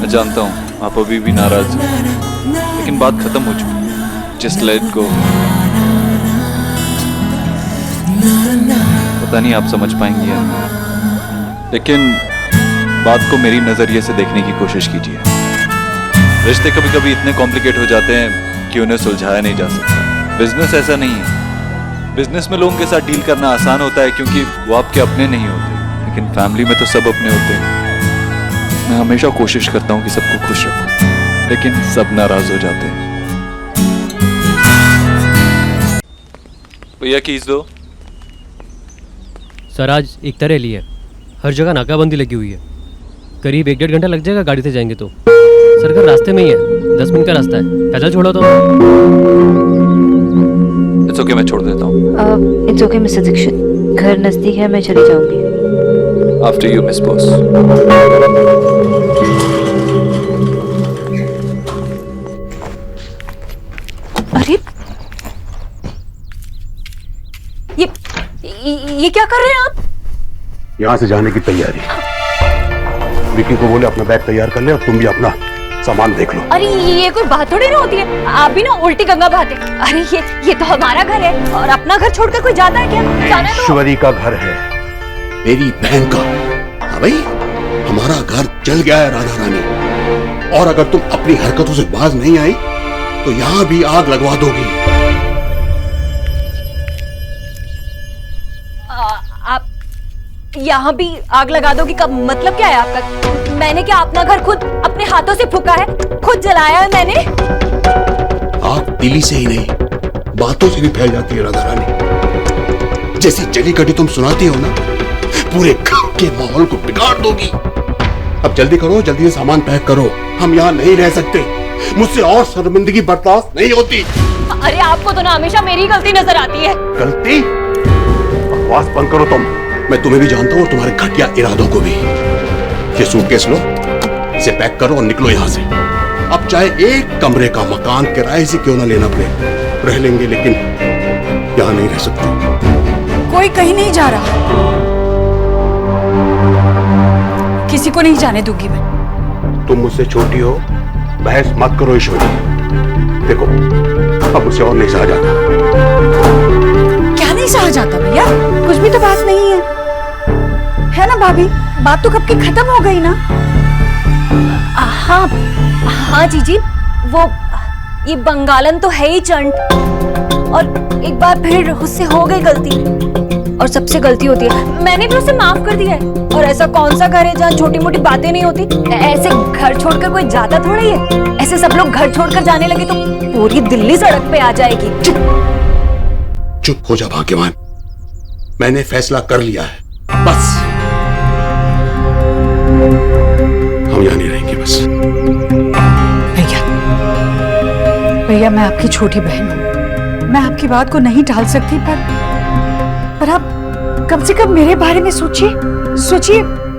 मैं जानता हूँ आप अभी भी नाराज हैं, लेकिन बात खत्म हो चुकी। Just let go. पता नहीं आप समझ पाएंगे या नहीं, लेकिन बात को मेरी नजरिए से देखने की कोशिश कीजिए। रिश्ते कभी कभी इतने कॉम्प्लिकेट हो जाते हैं कि उन्हें सुलझाया नहीं जा सकता। बिजनेस ऐसा नहीं है। बिजनेस में लोगों के साथ डील करना आसान होता है क्योंकि वो आपके अपने नहीं होते, लेकिन फैमिली में तो सब अपने होते हैं। मैं हमेशा कोशिश करता हूँ कि सबको खुश रखूं, लेकिन सब नाराज हो जाते हैं। भैया कीज दो। सर आज एक तरह ली है, हर जगह नाकाबंदी लगी हुई है। करीब 1-1.5 घंटा लग जाएगा गाड़ी से जाएंगे तो। सर घर रास्ते में ही है, 10 मिनट का रास्ता है, पैदल छोड़ो तो। इट्स ओके, मैं छोड़ देता हूँ। इट्स ओके मिस्टर दीक्षित, घर नजदीक है, मैं चली जाऊंगी। After you miss boss. अरे ये क्या कर रहे हैं आप? यहाँ से जाने की तैयारी। विकी को बोले अपना बैग तैयार कर ले और तुम भी अपना सामान देख लो। अरे ये कोई बात थोड़ी ना होती है, आप भी ना उल्टी गंगा बहाते। अरे ये तो हमारा घर है और अपना घर छोड़कर कोई जाता है क्या? जाना तो ईश्वरी का घर है, मेरी बहन का। हाँ भाई, हमारा घर जल गया है राधा रानी, और अगर तुम अपनी हरकतों से बाज नहीं आई तो यहाँ भी आग लगवा दोगी। आप यहाँ भी आग लगा दोगी का मतलब क्या है आपका? मैंने क्या अपना घर खुद अपने हाथों से फूका है, खुद जलाया है मैंने? आग दिली से ही नहीं, बातों से भी फैल जाती है राधा रानी। जैसी जली कटी तुम सुनाती हो ना, पूरे गांव के माहौल को बिगाड़ दोगी। अब जल्दी करो, जल्दी से सामान पैक करो, हम यहाँ नहीं रह सकते। मुझसे और शर्मिंदगी बर्दाश्त नहीं होती। अरे आपको तो ना हमेशा मेरी गलती नजर आती है। गलती? बकवास बंद करो तुम। मैं तुम्हें भी जानता हूँ और तुम्हारे घटिया इरादों को भी। ये सूटकेस लो, इसे पैक करो और निकलो यहाँ से। अब चाहे एक कमरे का मकान किराए से क्यों ना लेना पड़े, रह लेंगे, लेकिन यहाँ नहीं रह सकते। कोई कहीं नहीं जा रहा, किसी को नहीं जाने दूंगी मैं। तुम मुझसे छोटी हो, बहस मत करो ईश्वरी। देखो अब उसे और नहीं सहा जाता। क्या नहीं सहा जाता भैया? कुछ भी तो बात नहीं है ना भाभी? बात तो कब की खत्म हो गई ना। हाँ हाँ जीजी, वो ये बंगालन तो है ही चंट, और एक बार फिर उससे हो गई गलती, और सबसे गलती होती है। मैंने भी उसे माफ कर दिया है। और ऐसा कौन सा घर है जहाँ छोटी मोटी बातें नहीं होती? ऐसे घर छोड़कर कोई जाता थोड़ा ही है। ऐसे सब लोग घर छोड़कर जाने लगे तो पूरी दिल्ली सड़क पे आ जाएगी। चुप हो जा भाग्यवान, मैंने फैसला कर लिया है, बस हम यहाँ नहीं रहेंगे। बस भैया मैं आपकी छोटी बहन हूँ, मैं आपकी बात को नहीं टाल सकती, पर आप कम से कम मेरे बारे में सोचिए।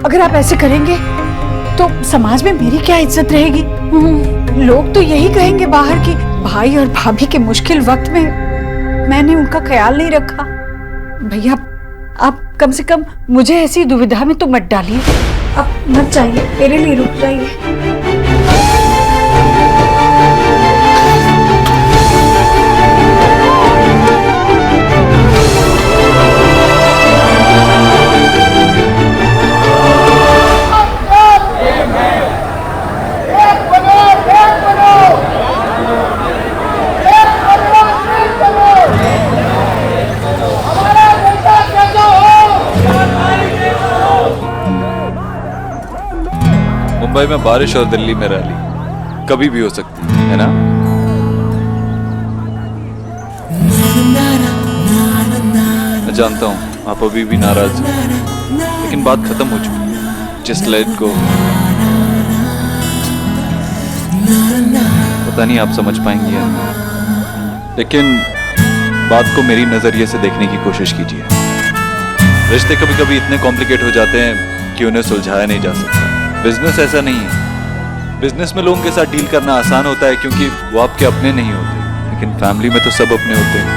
अगर आप ऐसे करेंगे तो समाज में मेरी क्या इज्जत रहेगी? लोग तो यही कहेंगे बाहर की, भाई और भाभी के मुश्किल वक्त में मैंने उनका ख्याल नहीं रखा। भैया आप कम से कम मुझे ऐसी दुविधा में तो मत डालिए। आप मत जाइए, मेरे लिए रुक जाइए। मुंबई में बारिश और दिल्ली में रैली कभी भी हो सकती है ना? मैं जानता हूँ आप अभी भी नाराज हैं, लेकिन बात खत्म हो चुकी। Just let go. पता नहीं आप समझ पाएंगे या नहीं, लेकिन बात को मेरी नजरिए से देखने की कोशिश कीजिए। रिश्ते कभी कभी इतने कॉम्प्लिकेट हो जाते हैं कि उन्हें सुलझाया नहीं जा सकता। बिजनेस ऐसा नहीं है। बिजनेस में लोगों के साथ डील करना आसान होता है क्योंकि वो आपके अपने नहीं होते, लेकिन फैमिली में तो सब अपने होते हैं।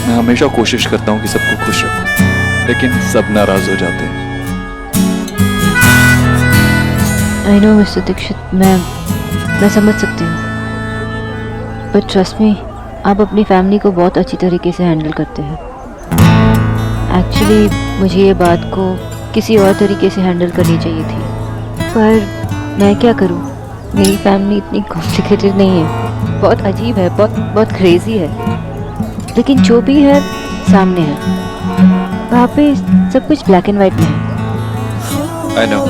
मैं हमेशा कोशिश करता हूँ कि सबको खुश रखूं, लेकिन सब नाराज हो जाते हैं। आई नो मिस्टर दीक्षित, मैं समझ सकती हूँ, बट ट्रस्ट मी, आप अपनी फैमिली को बहुत अच्छी तरीके से हैंडल करते हैं। एक्चुअली मुझे ये बात को किसी और तरीके से हैंडल करनी चाहिए थी, पर मैं क्या करूँ, मेरी फैमिली इतनी कॉम्प्लिकेटेड नहीं है, बहुत अजीब है, बहुत क्रेजी है, लेकिन जो भी है सामने है, वहाँ पे सब कुछ ब्लैक एंड वाइट में है। आई नो,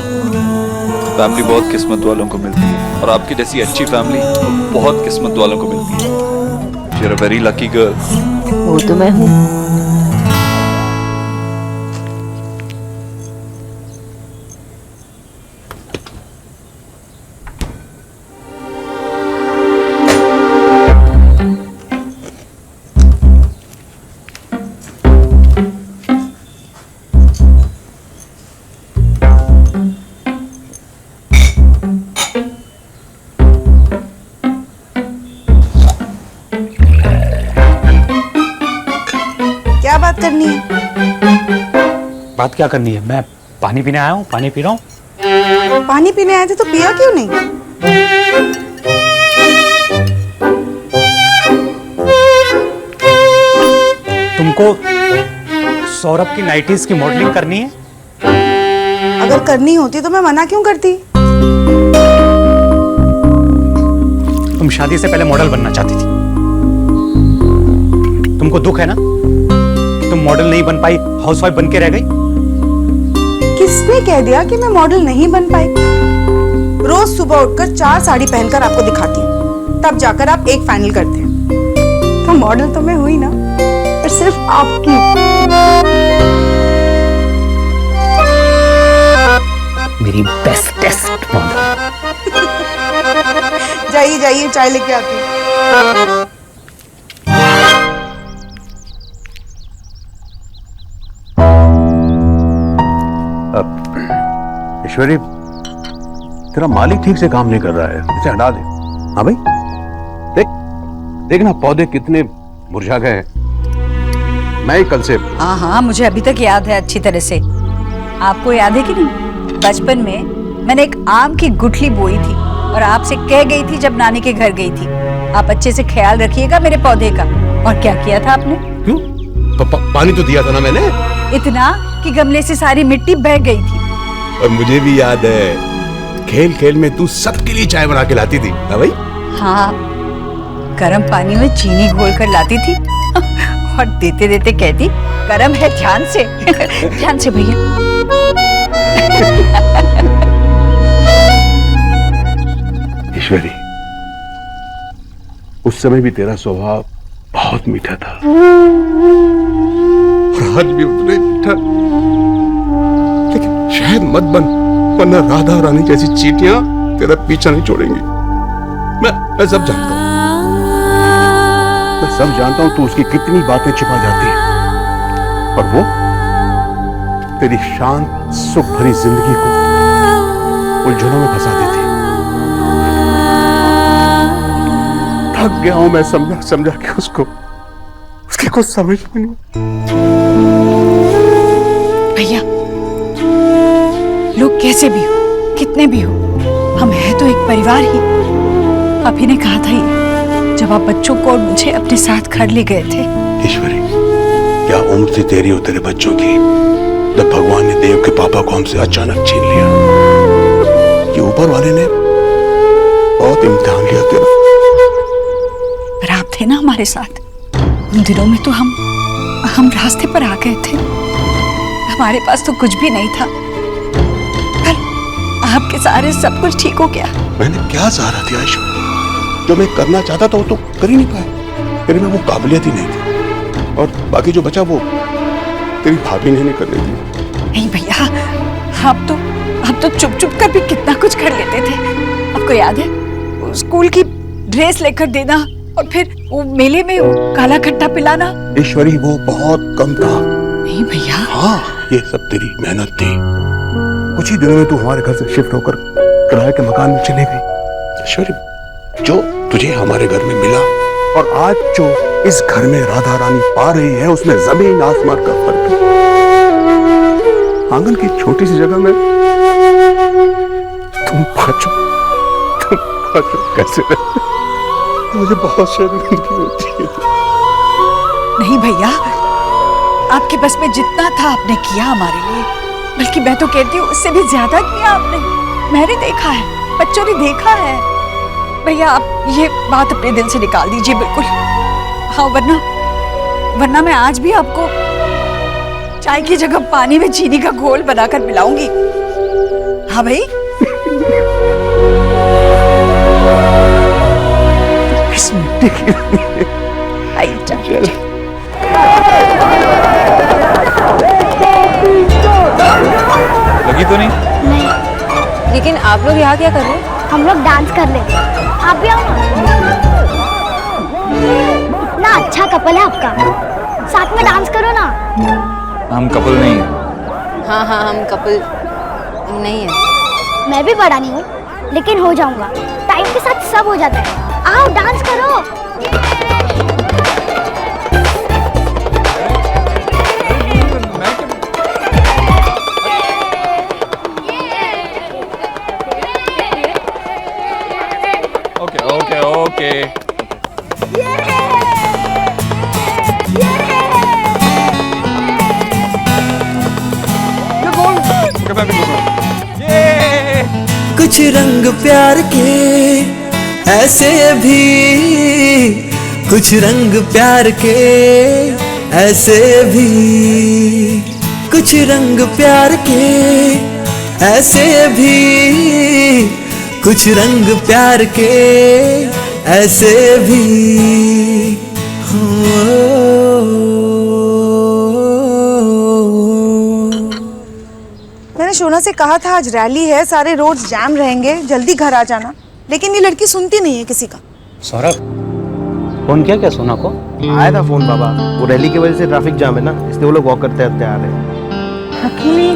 फैमिली बहुत किस्मत वालों को मिलती है, और आपकी जैसी अच्छी फैमिली बहुत किस्मत वालों को मिलती है। You're a very lucky girl. वो तो मैं हूँ। क्या बात करनी है? बात क्या करनी है? मैं पानी पीने आया हूँ, पानी पी रहा हूँ। पानी पीने आए थे तो पिया क्यों नहीं? तुमको सौरभ की नाइटीज की मॉडलिंग करनी है? अगर करनी होती तो मैं मना क्यों करती? तुम शादी से पहले मॉडल बनना चाहती थी, तुमको दुख है ना? तुम मॉडल नहीं बन पाई, हाउसवाइफ बन के रह गई। किसने कह दिया कि मैं मॉडल नहीं बन पाई? रोज सुबह उठकर 4 साड़ी पहनकर आपको दिखाती हूँ, तब जाकर आप एक फाइनल करते हैं। तो मॉडल तो मैं हुई ना, पर सिर्फ आपकी। मेरी बेस्टेस्ट मॉडल। जाइए जाइए, चाय लेके आती हूँ। ईश्वरी, तेरा मालिक ठीक से काम नहीं कर रहा है, इसे हटा दे। हाँ भाई, देख ना पौधे कितने मुरझा गए हैं। मैं ही कल से। हाँ हाँ, मुझे अभी तक याद है अच्छी तरह से। आपको याद है कि नहीं, बचपन में मैंने एक आम की गुठली बोई थी और आपसे कह गई थी जब नानी के घर गई थी, आप अच्छे से ख्याल रखिएगा मेरे पौधे का। और क्या किया था आपने? क्यों? पानी तो दिया था ना मैंने। इतना कि गमले से सारी मिट्टी बह गई थी। और मुझे भी याद है, खेल खेल में तू सबके लिए चाय बना के लाती थी ना भाई? हाँ, गर्म पानी में चीनी घोल कर लाती थी और देते देते कहती, गर्म है, ध्यान से ध्यान से भैया। ईश्वरी, उस समय भी तेरा स्वभाव बहुत मीठा था, और आज भी उतना ही मीठा। लेकिन शायद मत बन, वरना राधा रानी जैसी चींटियां तेरा पीछा नहीं छोड़ेंगी। मैं सब जानता हूँ। मैं सब जानता हूं तू उसकी कितनी बातें छिपा जाती है, और वो तेरी शांत सुख भरी जिंदगी को उलझनों में फंसा देती। थक गया हूं मैं समझा समझा के उसके कुछ समझ में नहीं। भैया, लोग कैसे भी हो, कितने भी हो, हम हैं तो एक परिवार ही। आप ही ने कहा था ये, जब आप बच्चों को और मुझे अपने साथ घर ले गए थे। ईश्वरी, क्या उम्र थी तेरी और तेरे बच्चों की जब भगवान ने देव के पापा को हमसे अचानक छीन लिया। ये ऊपर वाले ने बहुत इम्तिहान लिया तेरा। पर आप थे ना हमारे साथ। उन दिनों में तो हम रास्ते पर आ गए थे, हमारे पास तो कुछ भी नहीं था, पर आपके सहारे सब कुछ ठीक हो गया। मैंने क्या सहारा दिया ईश्वर? जो मैं करना चाहता था वो तो कर ही नहीं पाया, तेरे में वो काबिलियत ही नहीं थी, और बाकी जो बचा वो तेरी भाभी ने नहीं करने दी। नहीं भैया, आप तो चुप चुप कर भी कितना कुछ कर लेते थे। आपको याद है, वो स्कूल की ड्रेस लेकर देना और फिर वो मेले में काला खट्टा पिलाना। ईश्वरी, वो बहुत कम था। नहीं भैया। हाँ, ये सब तेरी मेहनत थी। कुछ ही दिनों में तू हमारे घर से शिफ्ट होकर किराए के मकान में चली गई। ईश्वरी, जो तुझे हमारे घर में मिला और आज जो इस घर में राधा रानी पा रही है, उसमें जमीन आसमान का फर्क है। आंगन की छोटी सी जगह में तुम पाँचों कैसे रहते? मुझे बहुत शर्मिंदगी होती है। नहीं भैया, आपके बस में जितना था आपने किया हमारे लिए, बल्कि मैं तो कहती हूँ उससे भी ज्यादा किया आपने। मैंने देखा है, बच्चों ने देखा है। भैया आप ये बात अपने दिल से निकाल दीजिए बिल्कुल। हाँ, वरना मैं आज भी आपको चाय की जगह पानी में चीनी का घोल बनाकर पिलाऊंगी। हाँ भाई। इस मिट्टी की लगी तो नहीं? लेकिन आप लोग यहाँ क्या कर रहे हैं? हम लोग डांस कर रहे हैं, आप भी आओ ना। इतना अच्छा कपल है आपका, साथ में डांस करो ना। हम कपल नहीं हैं। हाँ हाँ, हम कपल नहीं है। मैं भी बड़ा नहीं हूँ, लेकिन हो जाऊंगा। टाइम के साथ सब हो जाता है। आओ डांस करो। Okay okay. कुछ रंग प्यार के ऐसे भी, कुछ रंग प्यार के ऐसे भी, कुछ रंग प्यार के ऐसे भी, कुछ रंग प्यार के ऐसे भी। मैंने शोना से कहा था आज रैली है, सारे रोड्स जाम रहेंगे, जल्दी घर आ जाना, लेकिन ये लड़की सुनती नहीं है किसी का। सौरभ, फोन किया क्या सोना को? आया था फोन बाबा, वो रैली की वजह से ट्रैफिक जाम है ना, इसलिए वो लोग वॉक करते करते आ रहे हैं। अकेले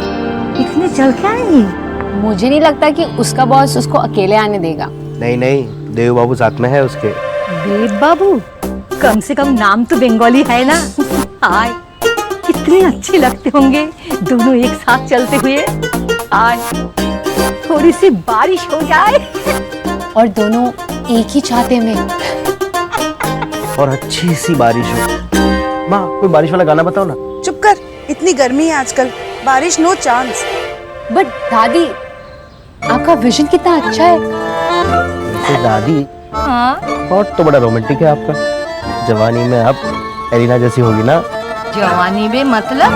इतने चल क्या नहीं? मुझे नहीं लगता कि उसका बॉस उसको अकेले आने देगा। नहीं नहीं, देव बाबू साथ में है उसके। देव बाबू, कम से कम नाम तो बंगाली है ना। हाय, कितने अच्छे लगते होंगे दोनों एक साथ चलते हुए। आज थोड़ी सी बारिश हो जाए और दोनों एक ही छाते में। और अच्छी सी बारिश हो। माँ, कोई बारिश वाला गाना बताओ ना। चुप कर, इतनी गर्मी है आजकल, बारिश नो चांस। बट दादी, आपका विजन कितना अच्छा है। तो दादी, बहुत तो बड़ा रोमांटिक है आपका। जवानी में आप एलिना जैसी होगी ना। जवानी में मतलब?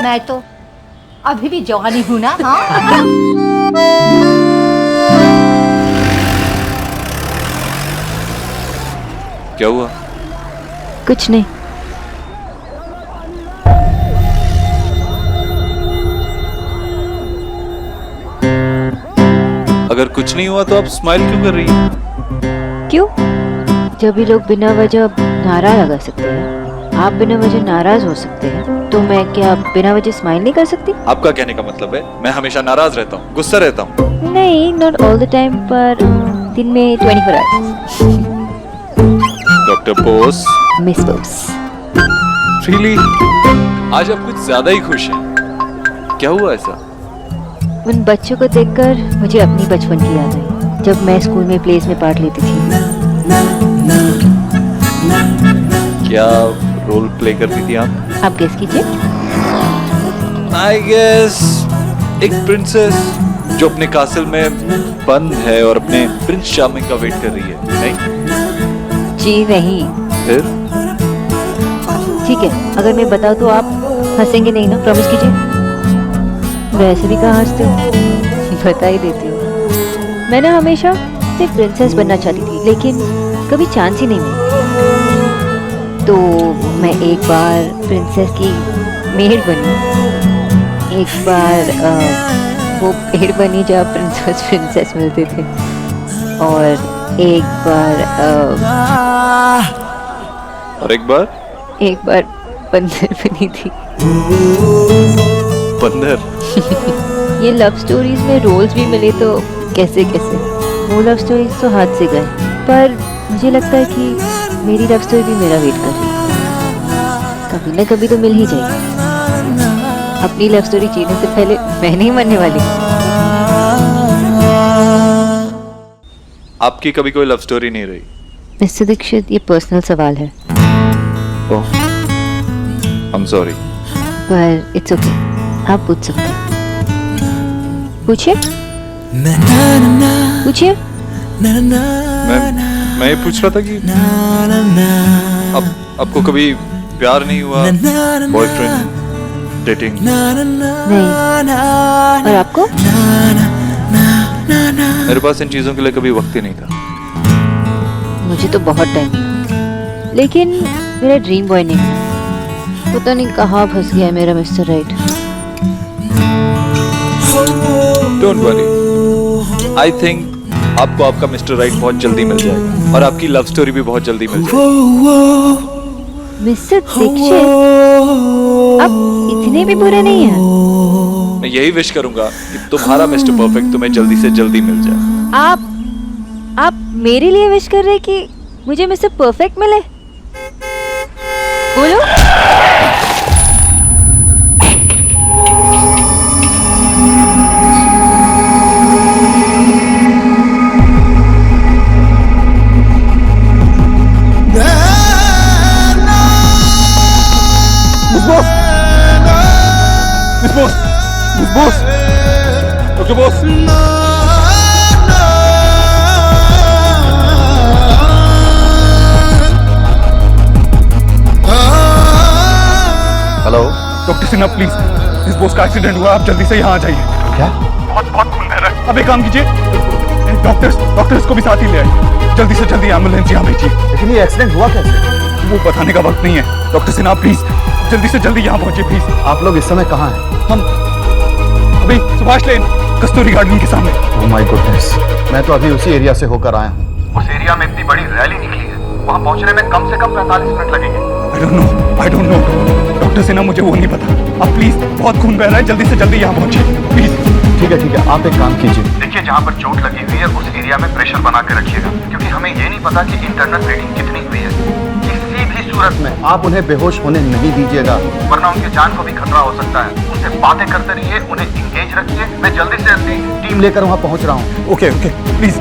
मैं तो अभी भी जवानी हूँ ना। हाँ। क्या हुआ? कुछ नहीं। अगर कुछ नहीं हुआ तो आप स्माइल क्यों कर रही हैं? क्यों? जब भी लोग बिना वजह नारा लगा सकते हैं, आप बिना वजह नाराज हो सकते हैं, तो मैं क्या बिना वजह स्माइल नहीं कर सकती? आपका कहने का मतलब है मैं हमेशा नाराज रहता हूँ, गुस्सा रहता हूँ? नहीं, नॉट ऑल द टाइम, पर दिन में 24 hours. Doctor Bose. Miss Bose. Really? आज आप कुछ ज्यादा ही खुश हैं। क्या हुआ ऐसा? उन बच्चों को देखकर मुझे अपनी बचपन की याद आई, जब मैं स्कूल में प्लेस में पार्ट लेती थी। क्या रोल प्ले करती थी आप गेस कीजिए। आई गेस एक प्रिंसेस जो अपने कासल में बंद है और अपने प्रिंस चार्मिंग का वेट कर रही है। नहीं जी नहीं। फिर? ठीक है, अगर मैं बताऊं तो आप हंसेंगे नहीं ना? प्रॉमिस कीजिए। वैसे भी कहाँ हंसते हो, बता ही देती हूँ। मैं ना हमेशा सिर्फ प्रिंसेस बनना चाहती थी, लेकिन कभी चांस ही नहीं मिला। तो मैं एक बार प्रिंसेस की मेड बनी, एक बार वो पेड़ बनी जहाँ प्रिंसेस मिलते थे, और एक बार बंदर बनी थी। बंदर? ये लव स्टोरीज में रोल्स भी मिले तो कैसे कैसे, वो लव स्टोरीज तो हाथ से गए, पर मुझे लगता है कि मेरी लव स्टोरी भी मेरा वेट कर रही है। कभी ना कभी तो मिल ही जाएगी। अपनी लव स्टोरी जीने से पहले मैं नहीं मरने वाली। आपकी कभी कोई लव स्टोरी नहीं रही? मिस्टर दीक्षित, ये पर्सनल सवाल है, ओह, आई एम सॉरी। पर इट्स ओके, आप पूछ सकते हैं। पूछिए पूछिए। मैं ये पूछ रहा था कि आपको कभी प्यार नहीं हुआ? Boyfriend, dating? नहीं। और आपको? मेरे पास इन चीजों के लिए कभी वक्त ही नहीं था। मुझे तो बहुत टाइम था, लेकिन मेरा ड्रीम बॉय नहीं था। पता नहीं कहाँ फंस गया मेरा mister right. Don't worry, I think आपको आपका मिस्टर राइट बहुत जल्दी मिल जाएगा और आपकी लव स्टोरी भी बहुत जल्दी मिल जाएगी। मिस्टर दीक्षित, आप इतने भी बुरे नहीं हैं। मैं यही विश करूंगा कि तुम्हारा मिस्टर परफेक्ट तुम्हें जल्दी से जल्दी मिल जाए। आप मेरे लिए विश कर रहे हैं कि मुझे मिस्टर परफेक्ट मिले? बोलो। Boss, doctor boss, hello doctor Sinha please, इस बॉस का एक्सीडेंट हुआ, आप जल्दी से यहाँ आ जाइए। क्या? बहुत खून बह रहा है। अब एक काम कीजिए, डॉक्टर्स को भी साथ ही ले आइए। जल्दी से जल्दी एम्बुलेंस यहाँ भेजिए। लेकिन ये एक्सीडेंट हुआ कैसे? वो बताने का वक्त नहीं है। डॉक्टर सिन्हा प्लीज, जल्दी से जल्दी यहाँ पहुंचिए प्लीज। आप लोग इस समय कहाँ हैं? हम अभी सुभाष लेन, कस्तूरी गार्डन के सामने। ओह माय गॉडनेस, मैं तो अभी उसी एरिया से होकर आया हूँ। उस एरिया में इतनी बड़ी रैली निकली है, वहाँ पहुँचने में कम से कम 45 मिनट लगेंगे। I don't know, doctor Sinha मुझे वो नहीं पता। आप प्लीज, बहुत खून बह रहा है, जल्दी से जल्दी यहाँ पहुँचिए प्लीज। ठीक है, आप एक काम कीजिए। देखिए, जहाँ पर चोट लगी हुई है उस एरिया में प्रेशर बना के रखिएगा, क्योंकि हमें ये नहीं पता कि इंटरनल ब्लीडिंग कितनी हुई है। किसी भी सूरत में आप उन्हें बेहोश होने नहीं दीजिएगा, वरना उनकी जान को भी खतरा हो सकता है। उनसे बातें करते रहिए, उन्हें इंगेज रखिए। मैं जल्दी से जल्दी टीम लेकर वहाँ पहुँच रहा हूँ। Okay please.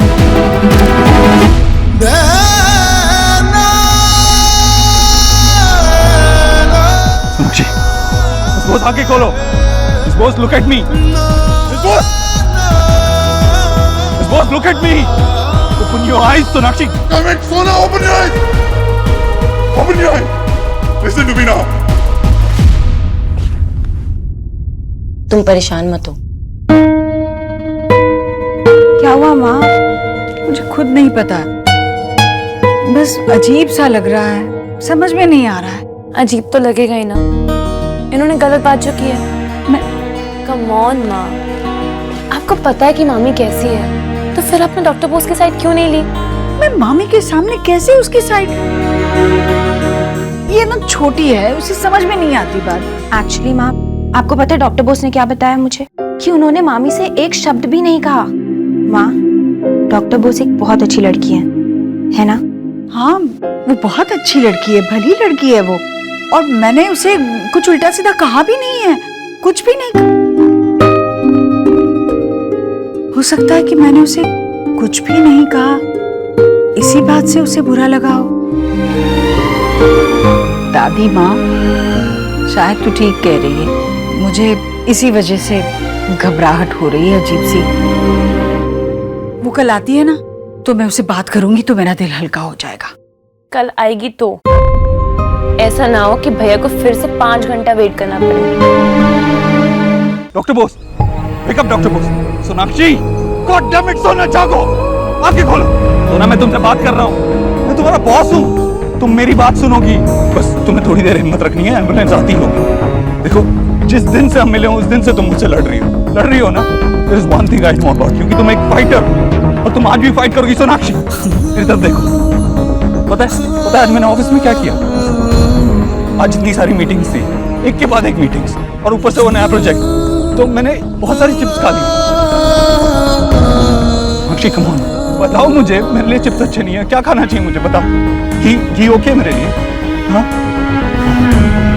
सोनाक्षी, इस बॉस आगे खोलो। इस बॉस लुक एट मी। इस boss look at me. Open your eyes Sonakshi. Damn it, Sona, open your eyes. Open your eyes. Listen to me now. तुम परेशान मत हो। क्या हुआ माँ? मुझे खुद नहीं पता, बस अजीब सा लग रहा है, समझ में नहीं आ रहा है। अजीब तो लगेगा ही ना, इन्होंने गलत बात जो की है। कम ऑन माँ, आपको पता है कि मामी कैसी है, तो फिर आपने डॉक्टर बोस की साइड क्यों नहीं ली? मैं मामी के सामने कैसे उसकी साइड? ये ना छोटी है, उसे समझ में नहीं आती बात। एक्चुअली माँ, आपको पता है डॉक्टर बोस ने क्या बताया मुझे? कि उन्होंने मामी से एक शब्द भी नहीं कहा। माँ, डॉक्टर बोस एक बहुत अच्छी लड़की है ना? हाँ, वो बहुत अच्छी लड़की है, भली लड़की है वो, और मैंने उसे कुछ उल्टा सीधा कहा भी नहीं है, कुछ भी नहीं कहा। हो सकता है कि मैंने उसे कुछ भी नहीं कहा, इसी बात से उसे बुरा लगा हो। दादी माँ, शायद तू ठीक कह रही है, मुझे इसी वजह से घबराहट हो रही है अजीब सी। वो कल आती है ना, तो मैं उससे बात करूंगी तो मेरा दिल हल्का हो जाएगा। कल आएगी तो ऐसा ना हो कि भैया को फिर से 5 घंटा वेट करना पड़े। Doctor Bose, pick up doctor Bose. Sonakshi, god damn it, Sona जागो, आंखें खोलो। सोना, मैं तुमसे बात कर रहा हूँ, मैं तुम्हारा बॉस हूँ, तुम मेरी बात सुनोगी। बस तुम्हें थोड़ी देर हिम्मत रखनी है, एम्बुलेंस आती होगी। देखो, जिस दिन से हम मिले हो उस दिन से तुम मुझसे लड़ रही हो ना। There is one thing I know about you, कि तुम एक फाइटर, और तुम आज भी फाइट करोगी। सोनाक्षी, मेरी तरफ देखो। पता है आज मैंने ऑफिस में क्या किया? आज इतनी सारी मीटिंग्स थी, एक के बाद एक मीटिंग्स, और ऊपर से वो नया प्रोजेक्ट, तो मैंने बहुत सारी चिप्स खा ली। सोनाक्षी, कम ऑन, बताओ मुझे, मेरे लिए चिप्स अच्छे नहीं है, क्या खाना चाहिए मुझे, बताओ। घी ओके मेरे लिए? हाँ,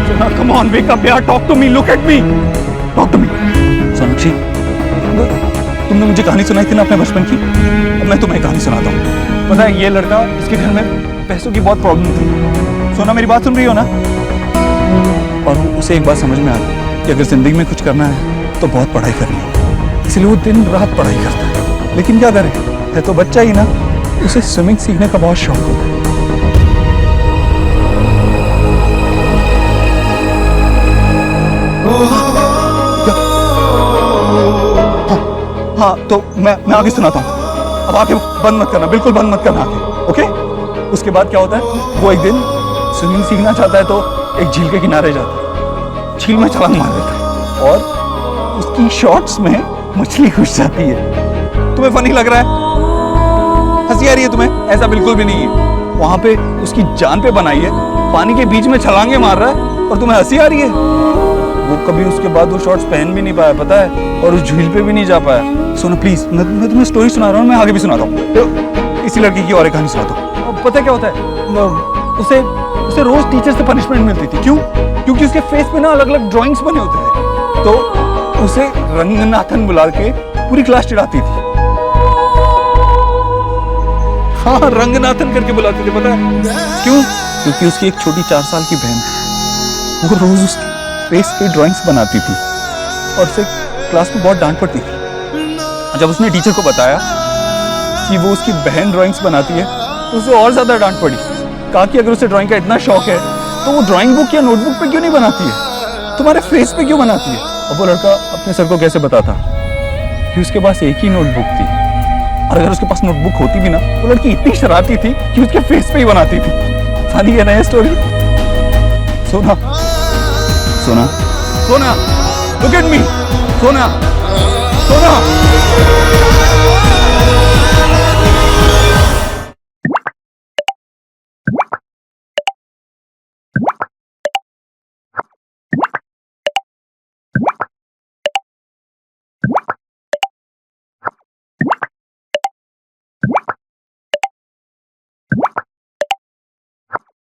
Sona, come on, wake up यार, talk to me, look at me, talk to me. Sonakshi, तुमने मुझे कहानी सुनाई थी ना अपने बचपन की, अब मैं तुम्हें कहानी सुनाता हूँ। पता है ये लड़का, इसके घर में पैसों की बहुत प्रॉब्लम थी। सोना मेरी बात सुन रही हो ना? और उसे एक बात समझ में आ गई कि अगर जिंदगी में कुछ करना है तो बहुत पढ़ाई करनी है, इसलिए वो दिन रात पढ़ाई करता है। लेकिन क्या करे, है तो बच्चा ही ना, उसे स्विमिंग सीखने का बहुत शौक होता है। हाँ तो मैं आगे सुनाता हूँ। अब आंखें बंद मत करना, बिल्कुल बंद मत करना आंखें, ओके? उसके बाद क्या होता है, वो एक दिन स्विमिंग सीखना चाहता है तो एक झील के किनारे जाता है, झील में छलांग मार देता है और उसकी शॉर्ट्स में मछली घुस जाती है। तुम्हें फनी लग रहा है? हंसी आ रही है तुम्हें? ऐसा बिल्कुल भी नहीं है। वहां पे उसकी जान पे बनाई है, पानी के बीच में छलांगे मार रहा है और तुम्हें हंसी आ रही है? वो कभी उसके बाद वो शॉर्ट्स पहन भी नहीं पाया, पता है, और उस झील पे भी नहीं जा पाया। सोना प्लीज, मैं तुम्हें स्टोरी सुना रहा हूँ, मैं आगे भी सुनाता हूँ। तो इसी लड़की की और एक कहानी सुनाता हूँ। पता है क्या होता है, उसे रोज टीचर से पनिशमेंट मिलती थी। क्यों? क्योंकि उसके फेस पे ना अलग अलग ड्राइंग्स बने होते थे, तो उसे रंगनाथन बुला के पूरी क्लास चिढ़ाती थी। हाँ, रंगनाथन करके बुलाते थे, पता है क्यों? क्योंकि उसकी एक छोटी 4 साल की बहन थी, वो रोज उसके फेस पे ड्राइंग्स बनाती थी और उसे क्लास में बहुत डांट पड़ती थी। जब उसने टीचर को बताया कि वो उसकी बहन ड्राइंग्स बनाती है तो उसे और ज्यादा डांट पड़ी। कहा कि अगर उसे ड्राइंग का इतना शौक है तो वो ड्राइंग बुक या नोटबुक पे क्यों नहीं बनाती है, तुम्हारे फेस पे क्यों बनाती है? अब वो लड़का अपने सर को कैसे बताता कि उसके पास एक ही नोटबुक थी, और अगर उसके पास नोटबुक होती भी ना, वो लड़की इतनी शरारती थी कि उसके फेस पे ही बनाती थी। फनी है ना ये स्टोरी? सोना, सोना, सोना, लुक एट मी, सोना, सोना।